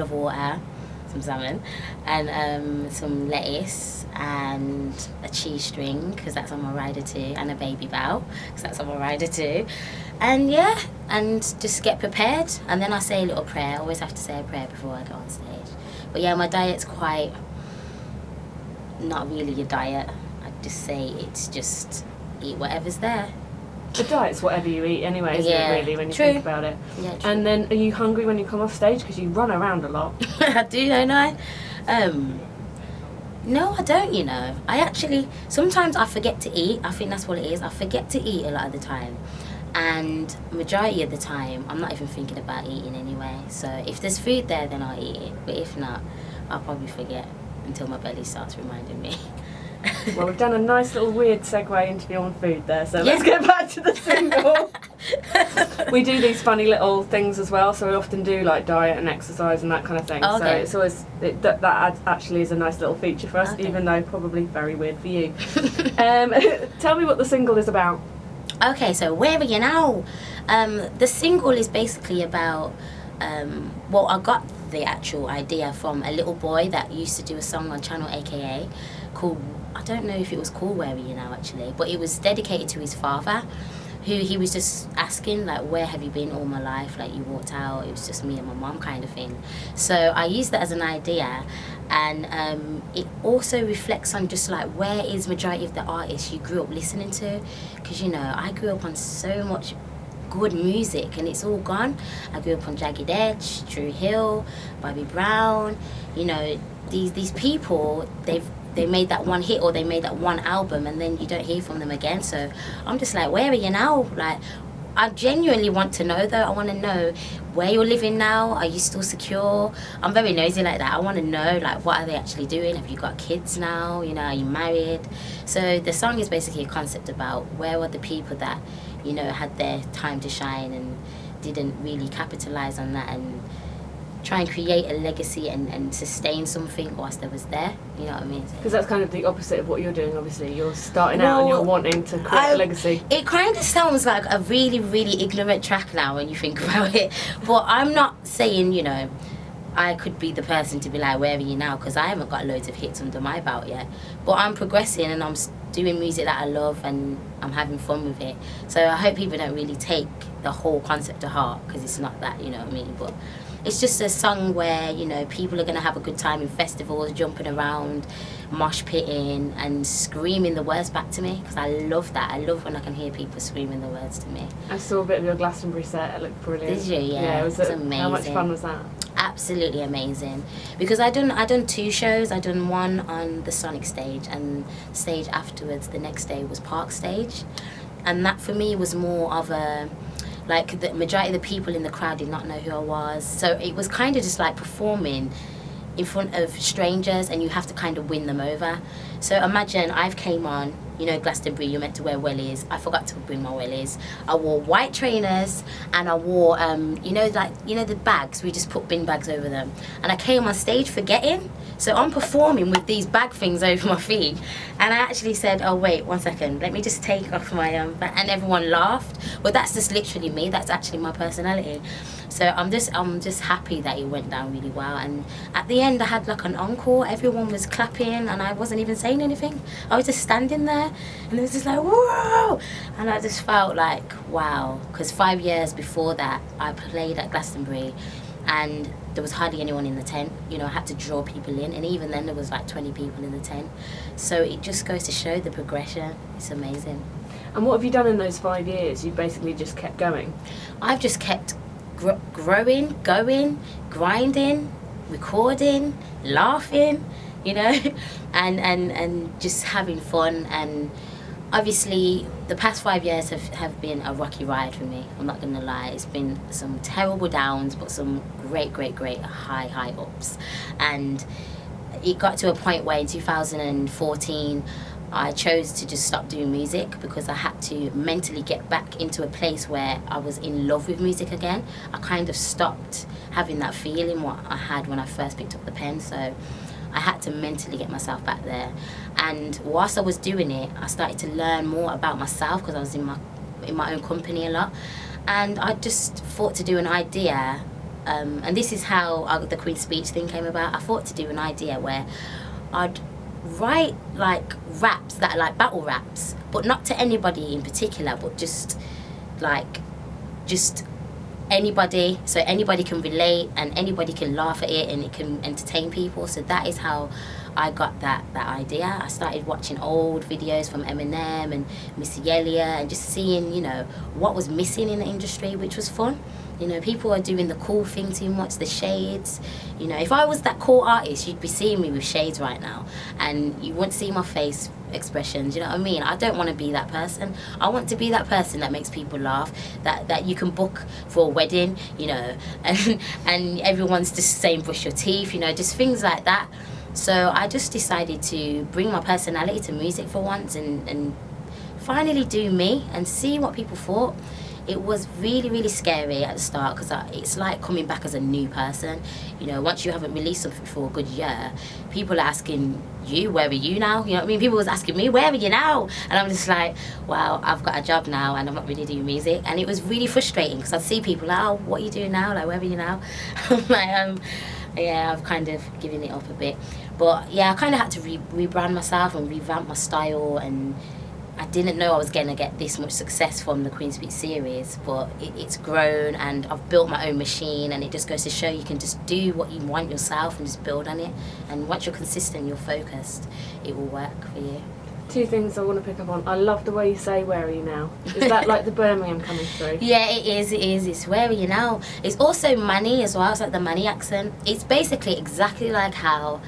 of water, some salmon, and some lettuce and a cheese string, because that's on my rider too, and a baby bow, because that's on my rider too. And yeah, and just get prepared, and then I say a little prayer. I always have to say a prayer before I go on stage. But yeah, my diet's quite not really a diet. I just say it's just eat whatever's there. The diet's whatever you eat anyway, isn't it, really, when you think about it? Yeah, true. And then, are you hungry when you come off stage? Because you run around a lot. I do, don't I? No, I don't, you know. I actually, sometimes I forget to eat. I think that's what it is. I forget to eat a lot of the time. And majority of the time, I'm not even thinking about eating anyway. So if there's food there, then I'll eat it. But if not, I'll probably forget until my belly starts reminding me. Well, we've done a nice little weird segue into your own food there, so let's get back to the single. We do these funny little things as well, so we often do like diet and exercise and that kind of thing. Oh, okay. So it's always that actually is a nice little feature for us, even though probably very weird for you. Tell me what the single is about. Okay, so Where Are You Now? The single is basically about, well, I got the actual idea from a little boy that used to do a song on Channel AKA called, I don't know if it was called Where Are You Now actually, but it was dedicated to his father, who he was just asking, like, where have you been all my life? Like, you walked out, it was just me and my mum kind of thing. So I used that as an idea, and it also reflects on just like where is majority of the artists you grew up listening to, because, you know, I grew up on so much good music and it's all gone. I grew up on Jagged Edge, Drew Hill, Bobby Brown, you know, these people, they made that one hit or they made that one album and then you don't hear from them again. So I'm just like, where are you now? Like, I genuinely want to know though. I want to know where you're living now. Are you still secure? I'm very nosy like that. I want to know, like, what are they actually doing? Have you got kids now? You know, are you married? So the song is basically a concept about where were the people that, you know, had their time to shine and didn't really capitalize on that and try and create a legacy and sustain something whilst they was there, you know what I mean? Because that's kind of the opposite of what you're doing, obviously. You're starting out and you're wanting to create a legacy. It kind of sounds like a really, really ignorant track now when you think about it. But I'm not saying, you know, I could be the person to be like, where are you now? Because I haven't got loads of hits under my belt yet. But I'm progressing and I'm doing music that I love and I'm having fun with it. So I hope people don't really take the whole concept to heart, because it's not that, you know what I mean? But it's just a song where, you know, people are going to have a good time in festivals, jumping around, mosh pitting and screaming the words back to me, because I love that. I love when I can hear people screaming the words to me. I saw a bit of your Glastonbury set. It looked brilliant. Did you? Yeah, it was amazing. How much fun was that? Absolutely amazing, because I done 2 shows. I done one on the Sonic stage, and stage afterwards the next day was Park stage, and that for me was more of a, like, the majority of the people in the crowd did not know who I was, so it was kind of just like performing in front of strangers and you have to kind of win them over. So imagine I've came on, you know, Glastonbury, you're meant to wear wellies. I forgot to bring my wellies. I wore white trainers and I wore, you know, like, you know, the bags, we just put bin bags over them. And I came on stage forgetting. So I'm performing with these bag things over my feet. And I actually said, oh, wait, 1 second, let me just take off my, and everyone laughed. But that's just literally me. That's actually my personality. So I'm just happy that it went down really well. And at the end I had like an encore. Everyone was clapping and I wasn't even saying anything. I was just standing there and it was just like, whoa! And I just felt like, wow. Because 5 years before that I played at Glastonbury and there was hardly anyone in the tent. You know, I had to draw people in, and even then there was like 20 people in the tent. So it just goes to show the progression. It's amazing. And what have you done in those 5 years? You basically just kept going. I've just kept growing, going, grinding, recording, laughing, you know, and just having fun. And obviously the past 5 years have been a rocky ride for me. I'm not gonna lie. It's been some terrible downs, but some great high ups. And it got to a point where in 2014 I chose to just stop doing music, because I had to mentally get back into a place where I was in love with music again. I kind of stopped having that feeling what I had when I first picked up the pen, so I had to mentally get myself back there. And whilst I was doing it, I started to learn more about myself, because I was in my own company a lot, and I just thought to do an idea and this is how the Queen's Speech thing came about. I thought to do an idea where I'd write like raps that are like battle raps, but not to anybody in particular, but just anybody, so anybody can relate and anybody can laugh at it and it can entertain people. So that is how I got that idea. I started watching old videos from Eminem and Missy Elliott and just seeing, you know, what was missing in the industry, which was fun. You know, people are doing the cool thing too much, the shades. You know, if I was that cool artist, you'd be seeing me with shades right now and you wouldn't see my face expressions, you know what I mean? I don't want to be that person. I want to be that person that makes people laugh, that you can book for a wedding, you know, and everyone's just saying brush your teeth, you know, just things like that. So I just decided to bring my personality to music for once and finally do me and see what people thought. It was really, really scary at the start because it's like coming back as a new person. You know, once you haven't released something for a good year, people are asking you, where are you now? You know what I mean? People was asking me, where are you now? And I'm just like, well, I've got a job now and I'm not really doing music. And it was really frustrating because I'd see people like, oh, what are you doing now? Like, where are you now? I'm like, yeah, I've kind of given it up a bit. But yeah, I kind of had to rebrand myself and revamp my style, and I didn't know I was going to get this much success from the Queen's Speech series, but it's grown and I've built my own machine, and it just goes to show you can just do what you want yourself and just build on it. And once you're consistent, you're focused, it will work for you. Two things I want to pick up on. I love the way you say, where are you now? Is that like the Birmingham coming through? Yeah, it is. It's where are you now? It's also Manny as well. It's like the Manny accent. It's basically exactly like how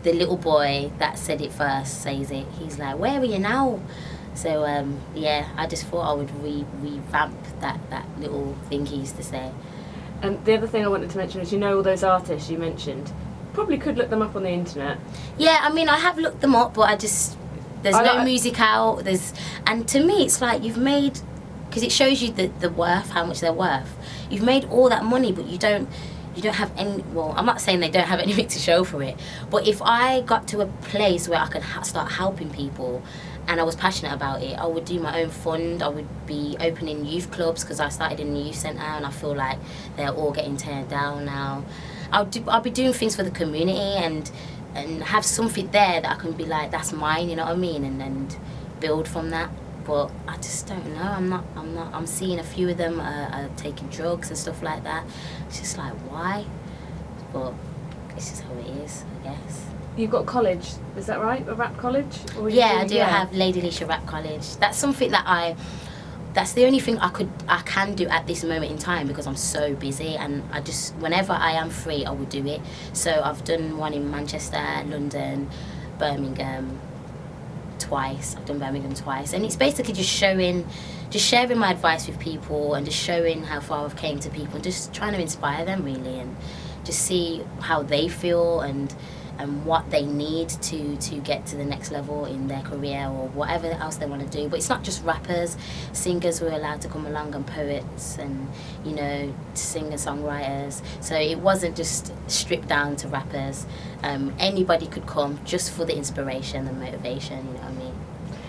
the little boy that said it first says it. He's like, where are you now? So yeah, I just thought I would revamp that little thing he used to say. And the other thing I wanted to mention is, you know, all those artists you mentioned, probably could look them up on the internet. Yeah, I mean, I have looked them up, but there's no music out. And to me, it's like you've made, because it shows you the worth, how much they're worth. You've made all that money, but you don't have any. Well, I'm not saying they don't have anything to show for it, but if I got to a place where I could start helping people, and I was passionate about it, I would do my own fund. I would be opening youth clubs because I started in the youth centre, and I feel like they're all getting turned down now. I'll be doing things for the community and have something there that I can be like, that's mine, you know what I mean, and build from that. But I just don't know. I'm seeing a few of them are taking drugs and stuff like that. It's just like, why? But it's just how it is, I guess. You've got college, is that right? A rap college? Or yeah, I do have Lady Leshurr Rap College. That's something that's the only thing I can do at this moment in time because I'm so busy, and I just, whenever I am free, I will do it. So I've done one in Manchester, London, Birmingham twice. I've done Birmingham twice, and it's basically just sharing my advice with people and just showing how far I've came to people and just trying to inspire them really, and just see how they feel and what they need to get to the next level in their career or whatever else they want to do. But it's not just rappers, singers were allowed to come along, and poets, and, you know, singer-songwriters. So it wasn't just stripped down to rappers. Anybody could come just for the inspiration and motivation, you know what I mean?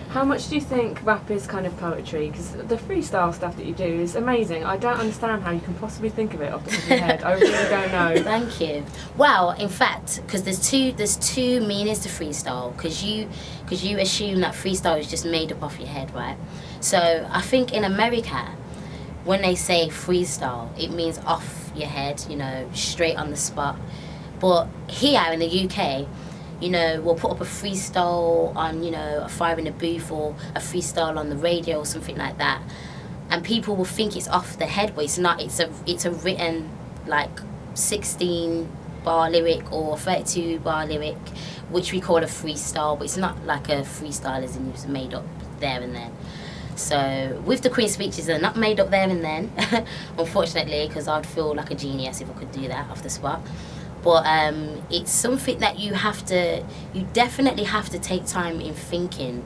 How much do you think rap is kind of poetry? Because the freestyle stuff that you do is amazing. I don't understand how you can possibly think of it off the top of your head. I really don't know. Thank you. Well, in fact, because there's two meanings to freestyle. Because you assume that freestyle is just made up off your head, right? So I think in America, when they say freestyle, it means off your head, you know, straight on the spot. But here in the UK, you know, we'll put up a freestyle on, you know, a fire in a booth or a freestyle on the radio or something like that, and people will think it's off the head, but it's not. It's a written, like, 16-bar lyric or 32-bar lyric, which we call a freestyle, but it's not like a freestyle as in it's made up there and then. So with the Queen's Speeches, they're not made up there and then, unfortunately, because I'd feel like a genius if I could do that off the spot. But it's something that you definitely have to take time in thinking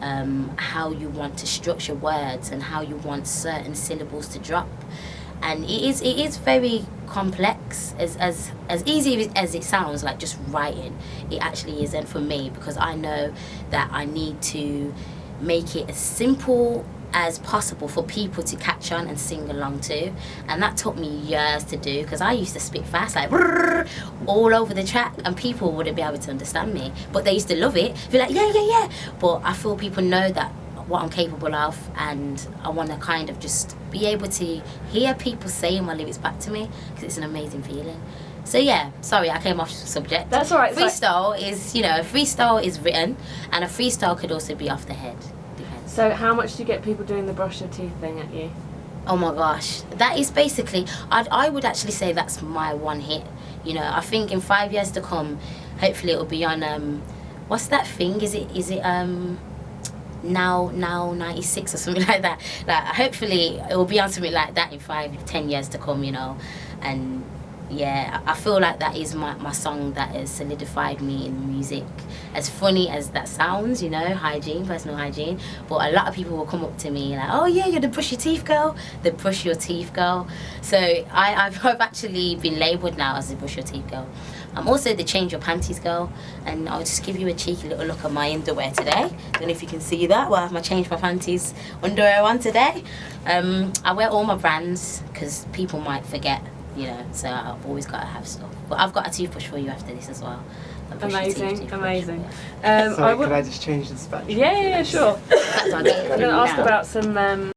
how you want to structure words and how you want certain syllables to drop. And it is very complex, as easy as it sounds, like just writing. It actually isn't for me, because I know that I need to make it as simple as possible for people to catch on and sing along to, and that took me years to do, because I used to spit fast like all over the track, and people wouldn't be able to understand me, but they used to love it, be like yeah, but I feel people know that what I'm capable of, and I want to kind of just be able to hear people saying my lyrics back to me, because it's an amazing feeling. So yeah, sorry, I came off subject. That's all right. Freestyle is, you know, freestyle is written, and a freestyle could also be off the head. Depends. So how much do you get people doing the brush your teeth thing at you? Oh my gosh, that is basically, I would actually say that's my one hit. You know, I think in 5 years to come, hopefully it'll be on, what's that thing? Is it now 96 or something like that? Like, hopefully it will be on something like that in 5-10 years to come, you know. And yeah, I feel like that is my song that has solidified me in music. As funny as that sounds, you know, hygiene, personal hygiene, but a lot of people will come up to me like, oh yeah, you're the brush your teeth girl, the brush your teeth girl. So I've actually been labelled now as the brush your teeth girl. I'm also the change your panties girl, and I'll just give you a cheeky little look at my underwear today. Don't know if you can see that. Well, I have my change my panties underwear on today. I wear all my brands because people might forget, you know, so I've always got to have stuff. But I've got a toothbrush for you after this as well. Amazing. Sorry, could I just change the spec? Yeah, sure. I'm going to ask about some